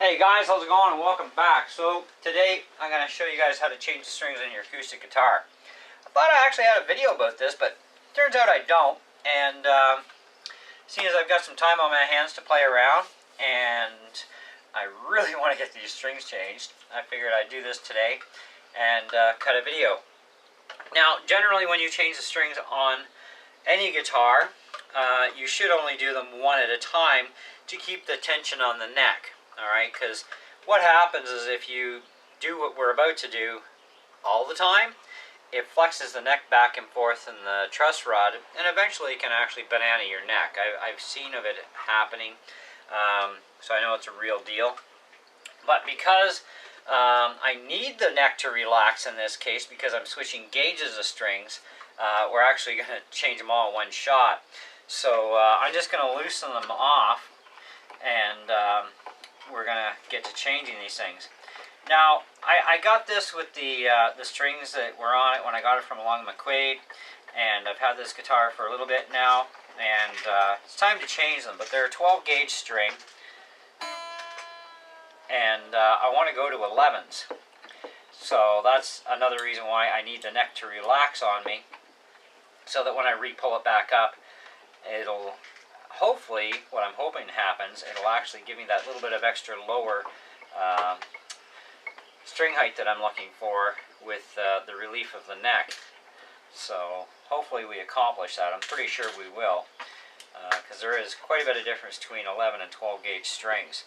Hey guys, how's it going and welcome back. So today I'm going to show you guys how to change the strings on your acoustic guitar. I thought I actually had a video about this, but it turns out I don't. And seeing as I've got some time on my hands to play around and I really want to get these strings changed, I figured I'd do this today and cut a video. Now generally when you change the strings on any guitar, you should only do them one at a time to keep the tension on the neck. Alright, because what happens is if you do what we're about to do all the time, it flexes the neck back and forth in the truss rod, and eventually it can actually banana your neck. I've seen of it happening, so I know it's a real deal. But because I need the neck to relax in this case, because I'm switching gauges of strings, we're actually going to change them all in one shot. So I'm just going to loosen them off, and we're going to get to changing these things. Now, I got this with the strings that were on it when I got it from Long McQuaid, and I've had this guitar for a little bit now, and it's time to change them. But they're a 12 gauge string, and I want to go to 11s. So that's another reason why I need the neck to relax on me, so that when I re-pull it back up, it'll hopefully, what I'm hoping happens, it'll actually give me that little bit of extra lower string height that I'm looking for with the relief of the neck. So hopefully we accomplish that. I'm pretty sure we will, because there is quite a bit of difference between 11 and 12 gauge strings.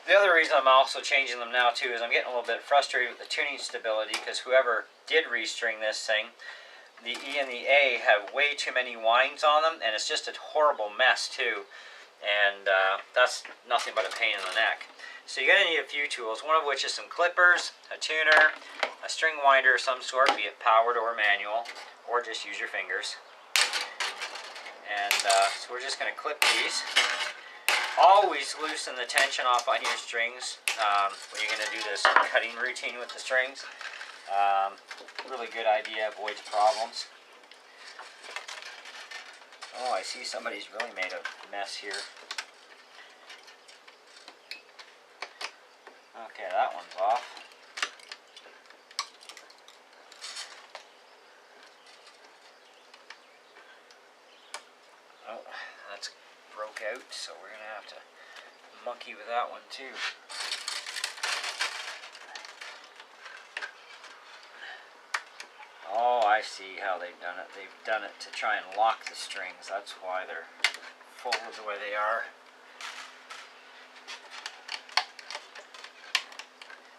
The other reason I'm also changing them now too is I'm getting a little bit frustrated with the tuning stability, because whoever did restring this thing, the E and the A have way too many winds on them, and it's just a horrible mess too, and that's nothing but a pain in the neck. So you're going to need a few tools, one of which is some clippers, a tuner, a string winder of some sort, be it powered or manual, or just use your fingers. And so we're just going to clip these. Always loosen the tension off on your strings when you're going to do this cutting routine with the strings. Really good idea, avoids problems. Oh, I see somebody's really made a mess here. Okay, that one's off. Oh, that's broke out, so we're going to have to monkey with that one too. Oh, I see how they've done it. They've done it to try and lock the strings. That's why they're folded the way they are.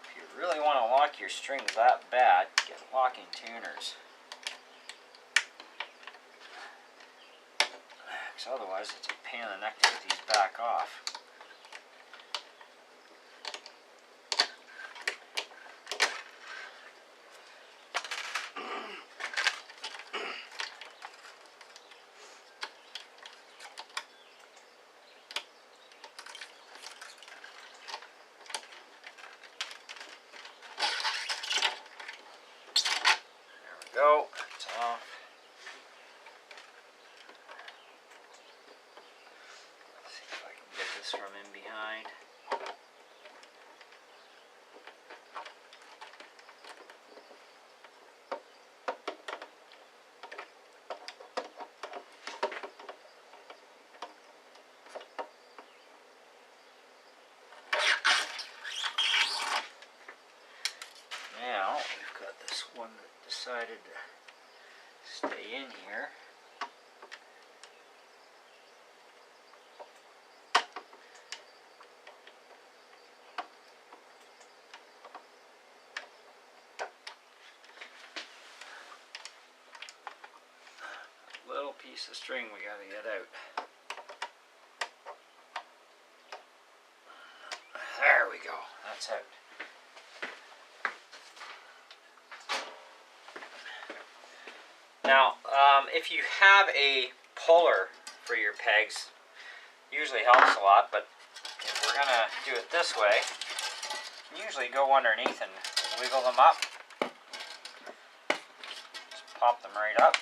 If you really want to lock your strings that bad, get locking tuners. Because otherwise it's a pain in the neck to get these back off. Go, it's off. Let's see if I can get this from in behind. Now we've got this one that decided to stay in here. Little piece of string we gotta get out. There we go, that's out. Now, if you have a puller for your pegs, usually helps a lot, but if we're going to do it this way, usually go underneath and wiggle them up. Just pop them right up.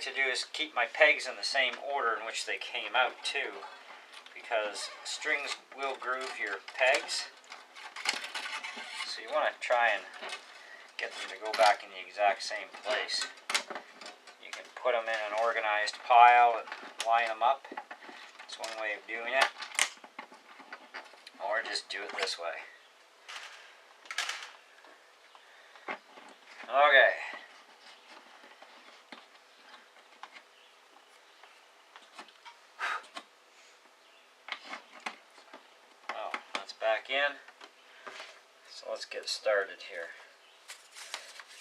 to do is keep my pegs in the same order in which they came out too, because strings will groove your pegs. So you want to try and get them to go back in the exact same place. You can put them in an organized pile and line them up. That's one way of doing it. Or just do it this way. Okay. Oh, that's back in. So let's get started here.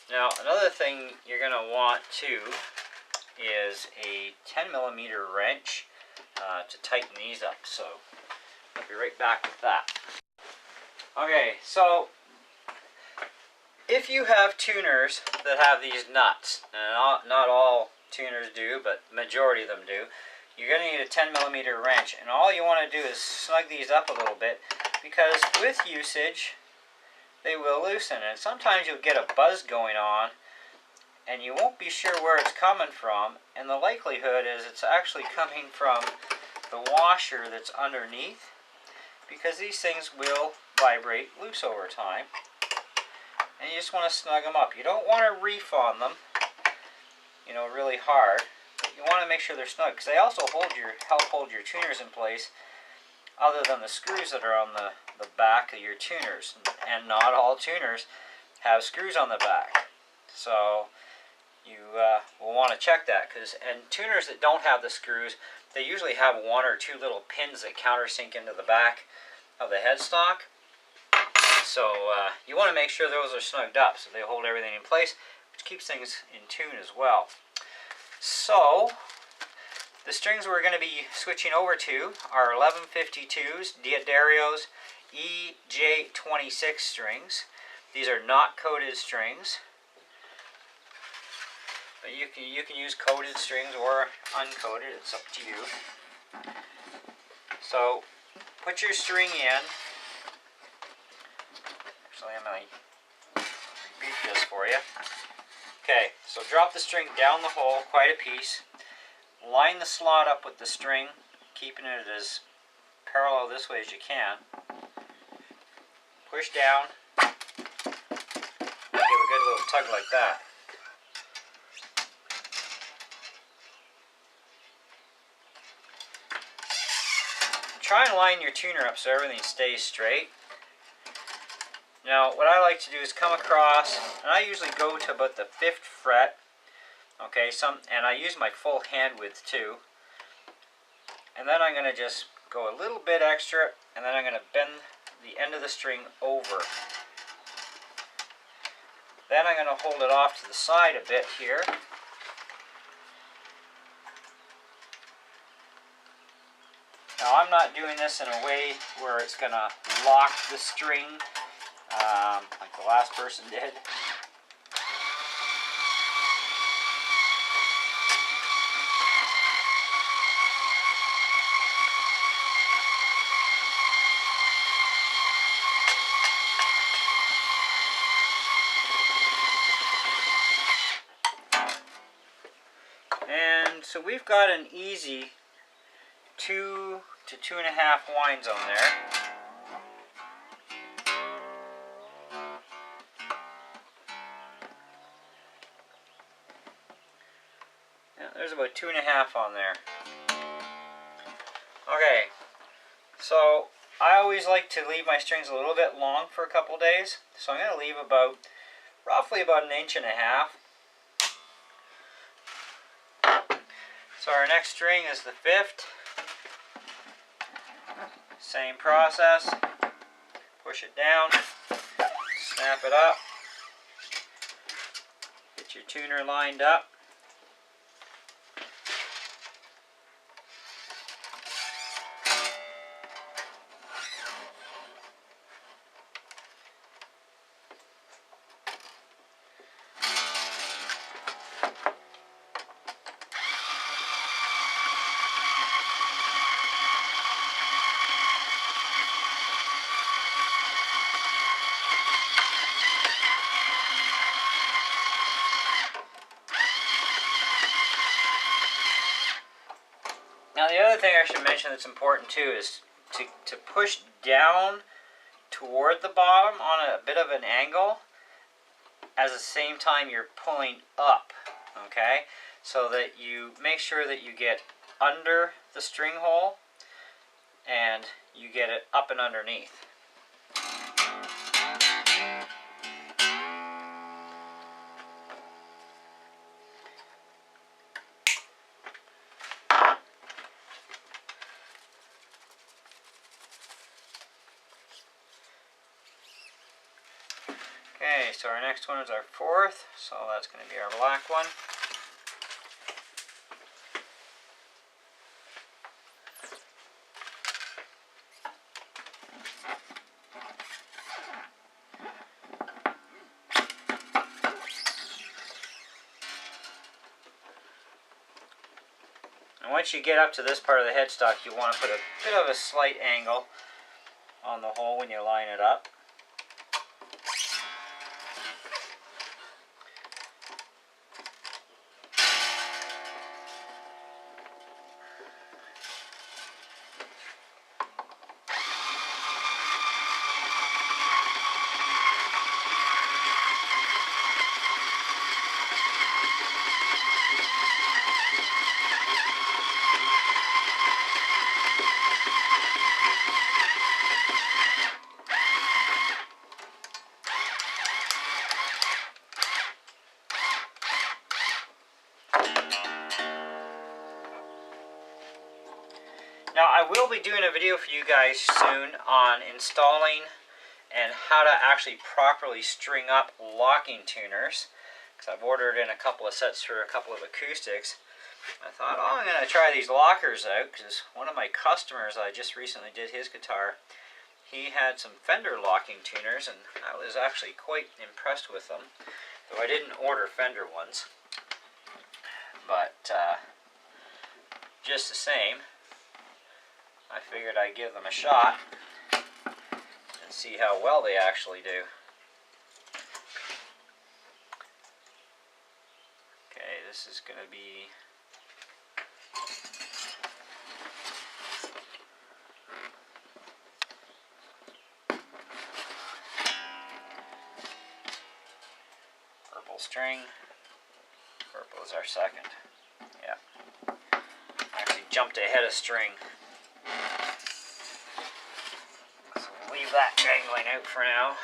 Now, another thing you're going to want too is a 10mm wrench to tighten these up. So I'll be right back with that. Okay, so if you have tuners that have these nuts, and not all tuners do, but majority of them do, you're going to need a 10mm wrench. And all you want to do is snug these up a little bit, because with usage they will loosen, and sometimes you'll get a buzz going on and you won't be sure where it's coming from, and the likelihood is it's actually coming from the washer that's underneath, because these things will vibrate loose over time, and you just want to snug them up. You don't want to reef on them, you know, really hard, but you want to make sure they're snug, because they also help hold your tuners in place, other than the screws that are on the back of your tuners. And not all tuners have screws on the back, so you will want to check that. And tuners that don't have the screws, they usually have one or two little pins that countersink into the back of the headstock. So you want to make sure those are snugged up so they hold everything in place, which keeps things in tune as well. So the strings we're going to be switching over to are 1152s, D'Addarios EJ26 strings. These are not coated strings, but you can use coated strings or uncoated. It's up to you. So put your string in. Actually, I'm going to repeat this for you. Okay, so drop the string down the hole quite a piece. Line the slot up with the string, keeping it as parallel this way as you can. Push down. Give a good little tug like that. Try and line your tuner up so everything stays straight. Now, what I like to do is come across, and I usually go to about the 5th fret. Okay, and I use my full hand width too. And then I'm going to just go a little bit extra, and then I'm going to bend the end of the string over. Then I'm going to hold it off to the side a bit here. Now, I'm not doing this in a way where it's going to lock the string like the last person did. And so we've got an easy 2 to 2.5 winds on there. Yeah, there's about 2.5 on there. Okay, so I always like to leave my strings a little bit long for a couple days, so I'm going to leave roughly about 1.5 inches. So our next string is the 5th. Same process. Push it down, snap it up, get your tuner lined up. Now the other thing I should mention that's important too is to push down toward the bottom on a bit of an angle at the same time you're pulling up, okay? So that you make sure that you get under the string hole and you get it up and underneath. Okay, so our next one is our fourth, so that's going to be our black one. And once you get up to this part of the headstock, you want to put a bit of a slight angle on the hole when you line it up. Now I will be doing a video for you guys soon on installing and how to actually properly string up locking tuners, because I've ordered in a couple of sets for a couple of acoustics. I thought, oh, I'm going to try these lockers out, because one of my customers, I just recently did his guitar, he had some Fender locking tuners, and I was actually quite impressed with them, though I didn't order Fender ones. But just the same, I figured I'd give them a shot and see how well they actually do. Okay, this is going to be purple string. Purple is our second. Yeah. Actually jumped ahead of string. So we'll leave that dangling out for now.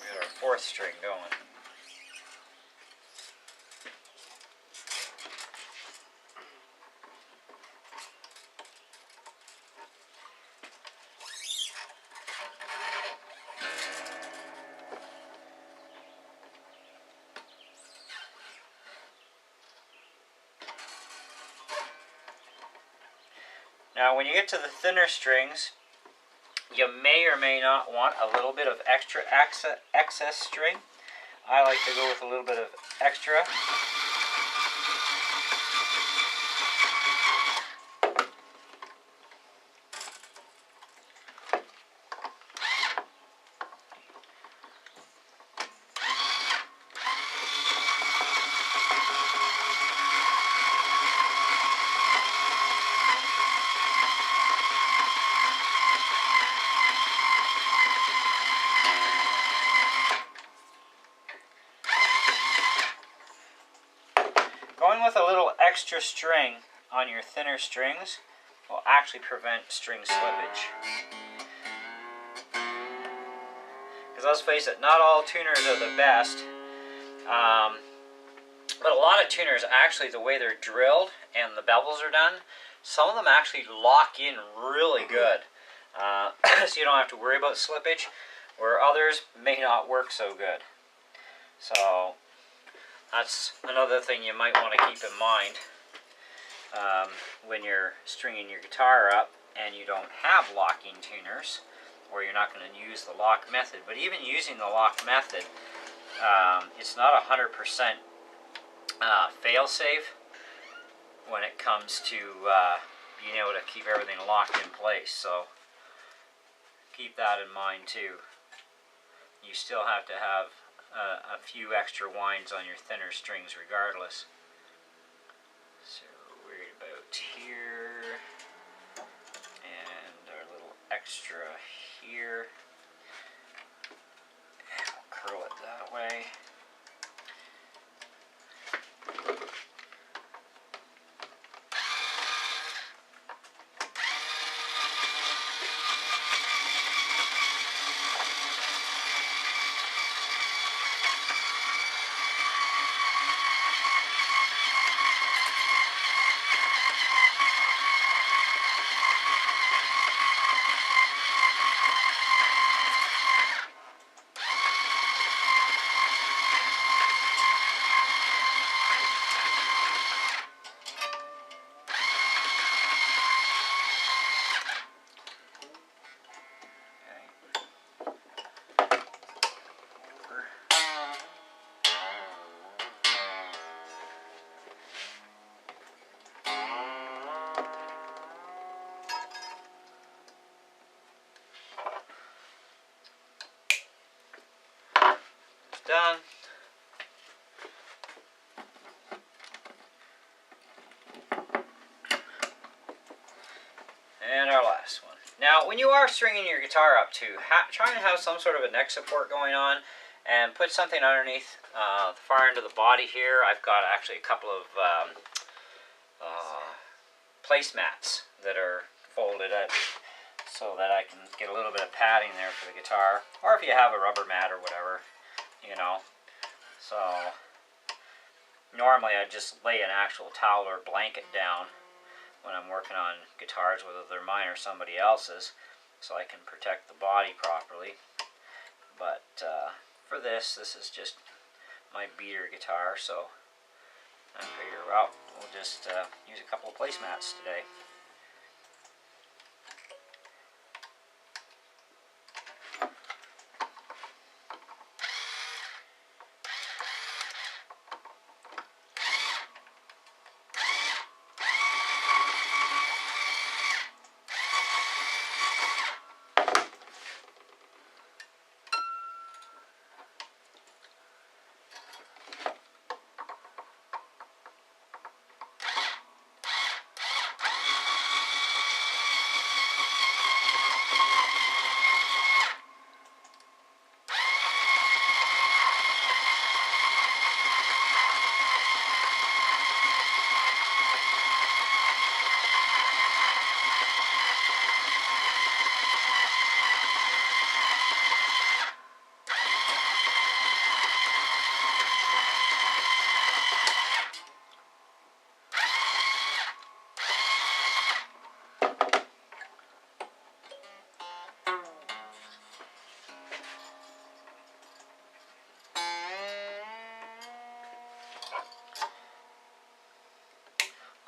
We got our fourth string going. Now when you get to the thinner strings, you may or may not want a little bit of extra excess string. I like to go with a little bit of extra. Going with a little extra string on your thinner strings will actually prevent string slippage. Because let's face it, not all tuners are the best, but a lot of tuners actually, the way they're drilled and the bevels are done, some of them actually lock in really good. So you don't have to worry about slippage, where others may not work so good. So that's another thing you might want to keep in mind when you're stringing your guitar up and you don't have locking tuners, or you're not going to use the lock method. But even using the lock method, it's not 100% fail-safe when it comes to being able to keep everything locked in place. So keep that in mind too. you still have to have a few extra winds on your thinner strings regardless. So right about here, and our little extra here. And we'll curl it that way. Done. And our last one. Now, when you are stringing your guitar up too, try and have some sort of a neck support going on, and put something underneath the far end of the body here. I've got actually a couple of placemats that are folded up so that I can get a little bit of padding there for the guitar. Or if you have a rubber mat or whatever, you know. So normally I just lay an actual towel or blanket down when I'm working on guitars, whether they're mine or somebody else's, so I can protect the body properly. But for this is just my beater guitar, so I figure, well, we'll just use a couple of placemats today.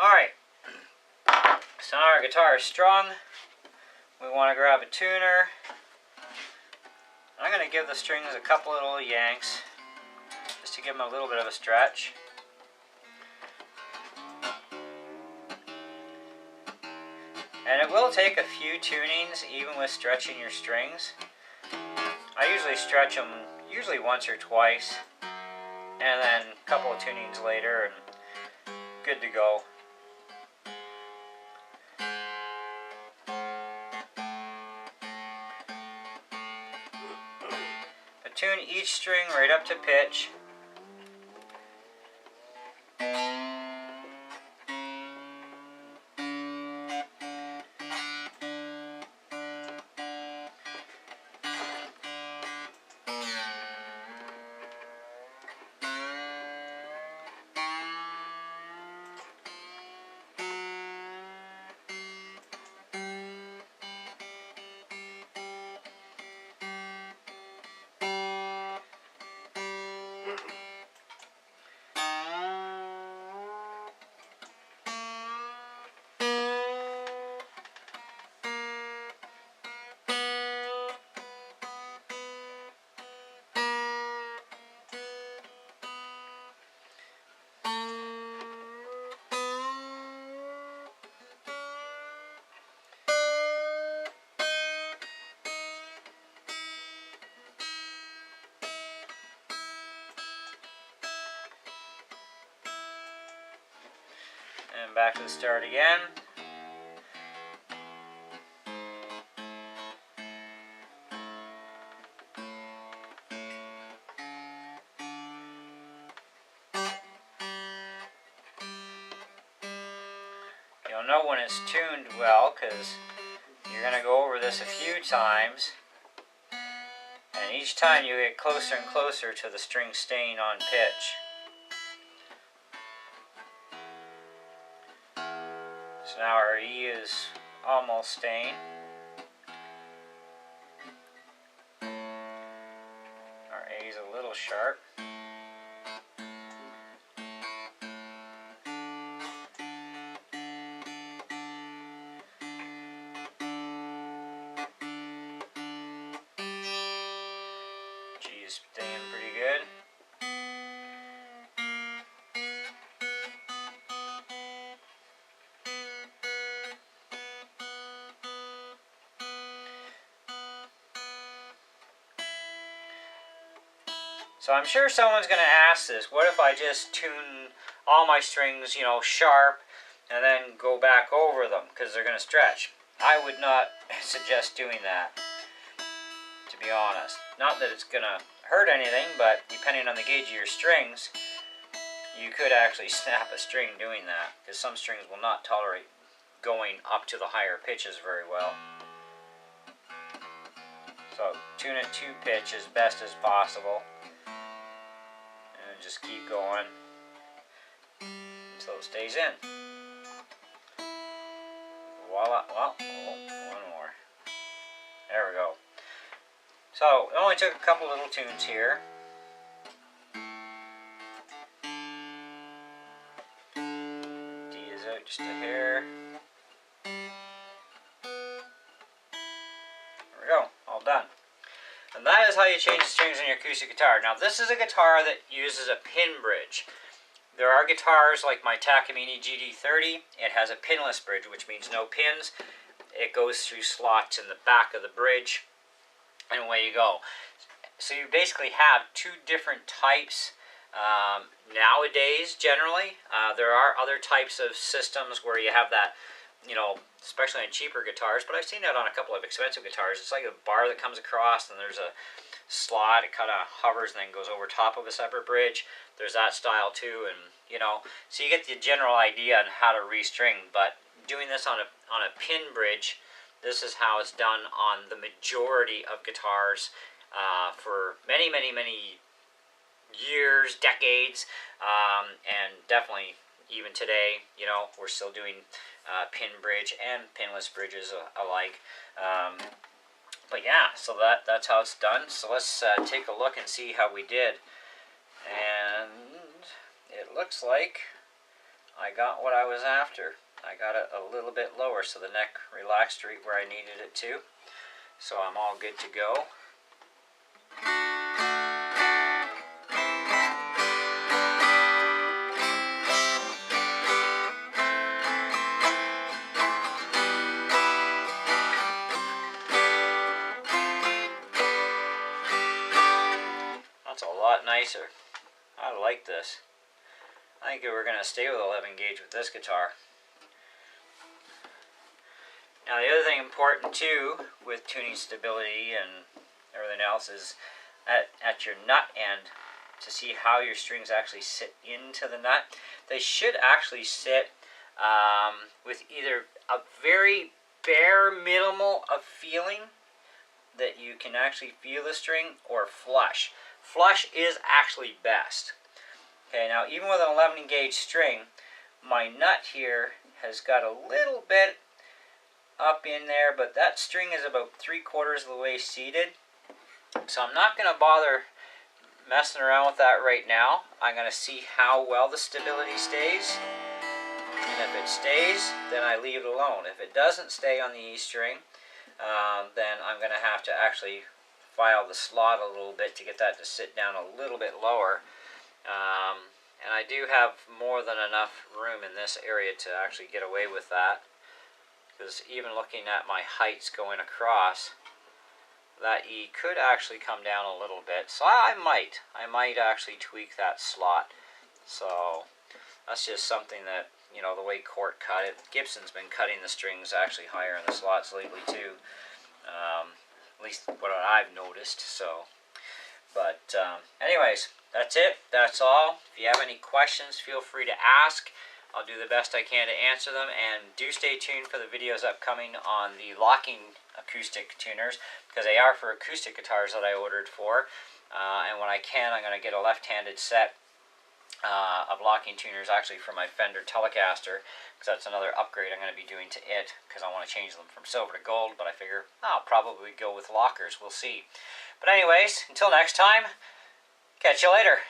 Alright, so now our guitar is strung. We want to grab a tuner. I'm going to give the strings a couple of little yanks, just to give them a little bit of a stretch. And it will take a few tunings, even with stretching your strings. I usually stretch them once or twice, and then a couple of tunings later, and good to go. Tune each string right up to pitch. And back to the start again. You'll know when it's tuned well because you're going to go over this a few times. And each time you get closer and closer to the string staying on pitch. So now our E is almost staying. Our A is a little sharp. G is staying pretty good. So I'm sure someone's going to ask this, what if I just tune all my strings, you know, sharp, and then go back over them, because they're going to stretch. I would not suggest doing that, to be honest. Not that it's going to hurt anything, but depending on the gauge of your strings, you could actually snap a string doing that, because some strings will not tolerate going up to the higher pitches very well. So tune it to pitch as best as possible. Just keep going until it stays in. Voila. Well, one more. There we go. So it only took a couple little tunes here. D is out just a hair. There we go. All done. And that is how you change the strings on your acoustic guitar. Now this is a guitar that uses a pin bridge. There are guitars like my Takamine GD30. It has a pinless bridge, which means no pins. It goes through slots in the back of the bridge, and away you go. So you basically have two different types nowadays, generally. There are other types of systems where you have that, you know, especially on cheaper guitars, but I've seen that on a couple of expensive guitars. It's like a bar that comes across and there's a slot, it kind of hovers and then goes over top of a separate bridge. There's that style too, and you know, so you get the general idea on how to restring, but doing this on a pin bridge, this is how it's done on the majority of guitars for many years, decades, and definitely even today, you know, we're still doing pin bridge and pinless bridges alike. But yeah, so that's how it's done. So let's take a look and see how we did. And it looks like I got what I was after. I got it a little bit lower, so the neck relaxed right where I needed it to. So I'm all good to go. That's a lot nicer. I like this. I think we're going to stay with 11 gauge with this guitar. Now the other thing important too with tuning stability and everything else is at your nut end, to see how your strings actually sit into the nut. They should actually sit with either a very bare minimal of feeling that you can actually feel the string, or flush. Flush is actually best. Okay, now even with an 11 gauge string, my nut here has got a little bit up in there, but that string is about 3/4 of the way seated. So I'm not going to bother messing around with that right now. I'm going to see how well the stability stays. And if it stays, then I leave it alone. If it doesn't stay on the E string, then I'm going to have to actually file the slot a little bit to get that to sit down a little bit lower. And I do have more than enough room in this area to actually get away with that. Because even looking at my heights going across, that E could actually come down a little bit. So I might actually tweak that slot. So that's just something that you know, the way Cort cut it. Gibson's been cutting the strings actually higher in the slots lately too. At least what I've noticed. So, but anyways, that's it. That's all. If you have any questions, feel free to ask. I'll do the best I can to answer them, and do stay tuned for the videos upcoming on the locking acoustic tuners, because they are for acoustic guitars that I ordered for. And when I can, I'm going to get a left-handed set of locking tuners actually for my Fender Telecaster, because that's another upgrade I'm going to be doing to it, because I want to change them from silver to gold, but I figure I'll probably go with lockers. We'll see. But anyways, until next time, catch you later.